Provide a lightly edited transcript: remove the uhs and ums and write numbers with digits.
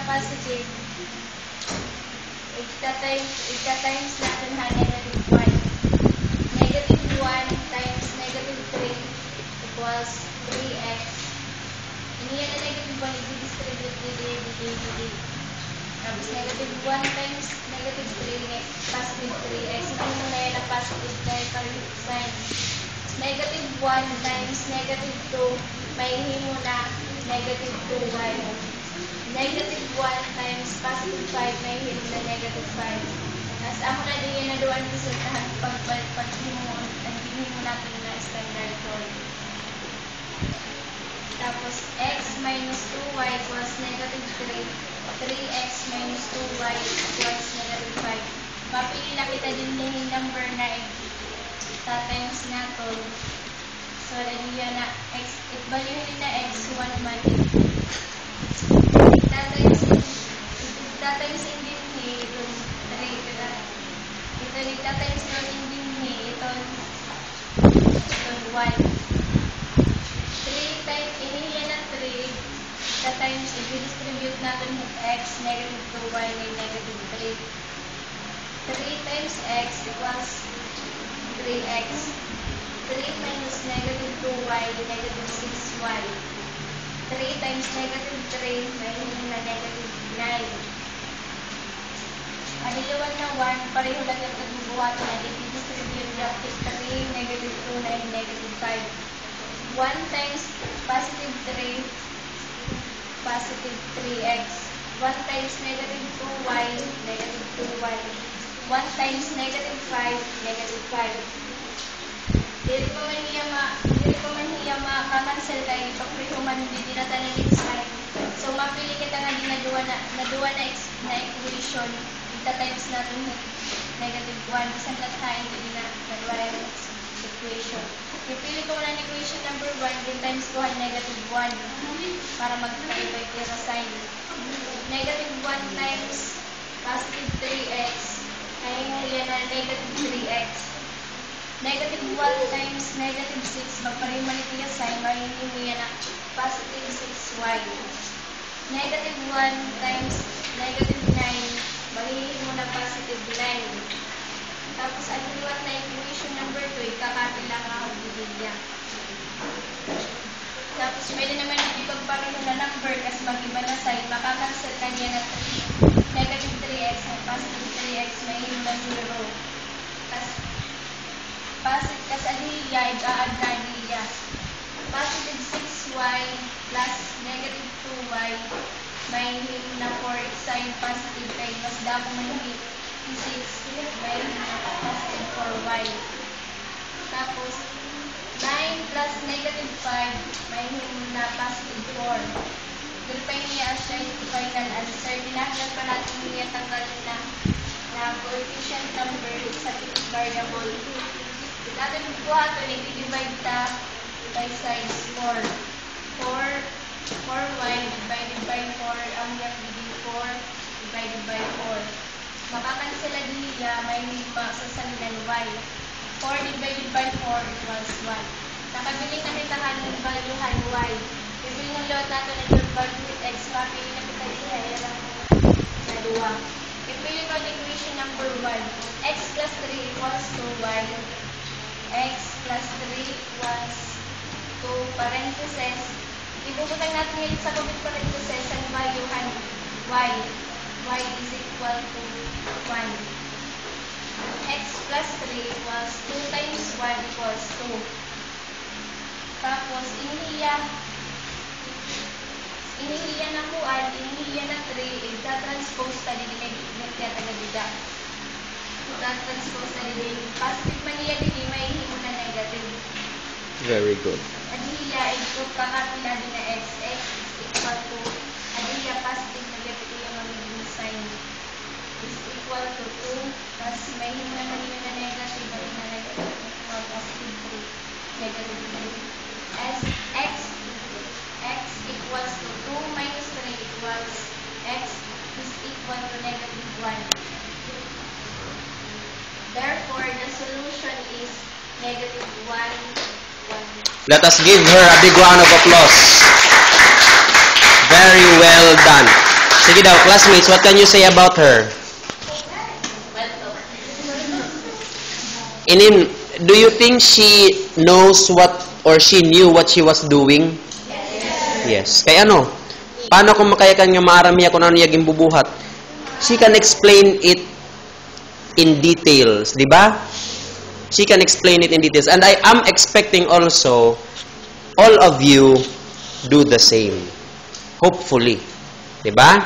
positive, ika-times natin ha, negative 1. Negative 1 times negative 3 equals 3x. Iniyan na negative 1, i-distribute dito. Tapos negative 1 times negative 3, positive 3x. Ito na yan ang positive dahil sign. Negative 1 times negative 2, may himo na negative 2y. Negative 1 times positive 5, may himo na negative 5. Tapos ako na din yan na doon resultahan pag-himo natin na standard form. Tapos x minus 2y equals negative 3. 3x minus 2y equals negative 5. Mapili na kita din yung number na times natin. So, lagyan na x, i-valuein na x 1 man. Itatimes din ni itong 3. Ito itatimes natin din ni itong 1. 3 times, inihiyan na 3. Itatimes, i-distribute natin yung x, negative 2y, negative 3. 3 times x equals 3x. 3 minus negative 2y, negative 6y. 3 times negative 3, may na negative 9. Adilawan na 1, pareho lang yung pagbubuhat na i-distribute yung 3, negative 2, 9, negative 5. 1 times positive 3, positive 3x. 1 times negative 2y, negative 2y. 1 times negative 5, negative 5. Dili ko man hiya makakancel kay papreho man di natin na sign. So mapili kita nga din na duwa na equation. Ita-times natin negative 1 bisan na tayo hindi na duwa na equation. Ipili ko na equation number 1 din times ko negative 1 para magkaibay kaya sa sign. Negative 1 times positive 3x ay hiya na negative 3x. Negative 1 times negative 6, magpareho man ito yung sign, mahihimi yan na positive 6y. Negative 1 times negative 9, mahihimi mo na positive 9. Tapos, ang liwat na equation number 2, ikakati lang ako bibigya. Tapos, pwede naman ipagpareho na number kasi mag-iba na sign, makakancel ka niya na 3. Negative 3x, ang positive 3x, mahihimi na 0. Tapos, positive kasi hiya, i-add na hiya. Positive 6y plus negative 2y may him na 4 sign positive kay mas damo may him 6 may him na positive 4y. Tapos 9 plus negative 5 may him na positive 4. Dito pa niya siya yung final answer. Dinagdag pa natin niya tanggalin na coefficient number sa variable. Natin buhat ulit, i-divide ta by sides 4. 4y divided by 4, ang yak digin 4 divided by 4. Makakansela diya, may lima sa salinan y. 4 divided by 4 equals 1. Nakabili na kita ng valuehan y. Bibili ng load natin ng value with x, mapili na kita diya, yan na 2. Ipili ko ang equation number 1. X plus 3 equals 2y. X plus 3 equals 2 parentheses. Ibubutang natin ngayon sa kabit parentheses ang valuehan y. Y is equal to 1. X plus 3 equals 2 times 1 equals 2. Tapos, inihiya na kuan, inihiya na 3, ita-transpose ta din nagkaya taga-diga. Ita-transpose ta din. Positive man niya din, may himo na negative. Very good. Adiya, ito kakapila din na x. X is equal to, adiya, positive negative yung magiging sign. Is equal to 2, tapos may himo na magiging na negative, may na negative, equal positive 3, negative 3. As x equals to 2 minus 3 equals x is equal to negative 1. Therefore, the solution is negative 1, 1. Let us give her a big round of applause. Very well done. Sige daw, classmates, what can you say about her? Inin, do you think she knows what or she knew what she was doing? Yes. Kaya ano? Paano kung makayakan nga maaramiya kung ano yung bubuhat? She can explain it in details, di ba? She can explain it in details. And I am expecting also all of you do the same. Hopefully. Di ba?